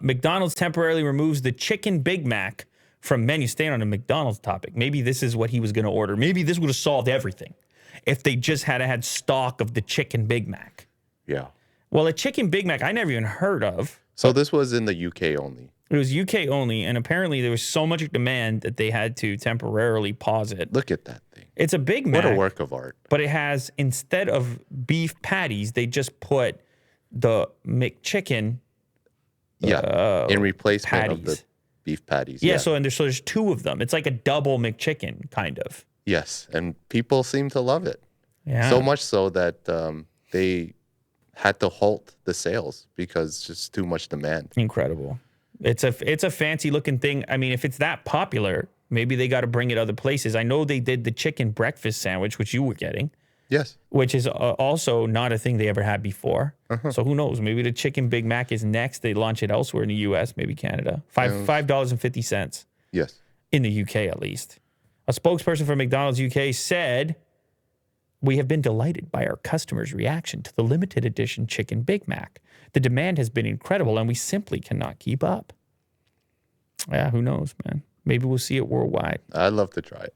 McDonald's temporarily removes the chicken Big Mac from menu. Staying on a McDonald's topic. Maybe this is what he was going to order. Maybe this would have solved everything if they just had stock of the chicken Big Mac. Yeah. Well, a chicken Big Mac I never even heard of. So this was in the UK only. It was UK only, and apparently there was so much demand that they had to temporarily pause it. Look at that thing. It's a Big Mac. What a work of art. But it has, instead of beef patties, they just put the McChicken in replacement patties. of the beef patties. Yeah, so there's two of them. It's like a double McChicken, kind of. Yes, and people seem to love it. Yeah. So much so that they had to halt the sales because it's just too much demand. Incredible. It's a fancy looking thing. I mean, if it's that popular, maybe they got to bring it other places. I know they did the chicken breakfast sandwich, which you were getting. Yes. Which is also not a thing they ever had before. So who knows? Maybe the chicken Big Mac is next. They launch it elsewhere in the U.S., maybe Canada. $5.50. Yes. In the UK, at least. A spokesperson for McDonald's UK said, "We have been delighted by our customers' reaction to the limited edition chicken Big Mac. The demand has been incredible, and we simply cannot keep up." Yeah, who knows, man? Maybe we'll see it worldwide. I'd love to try it.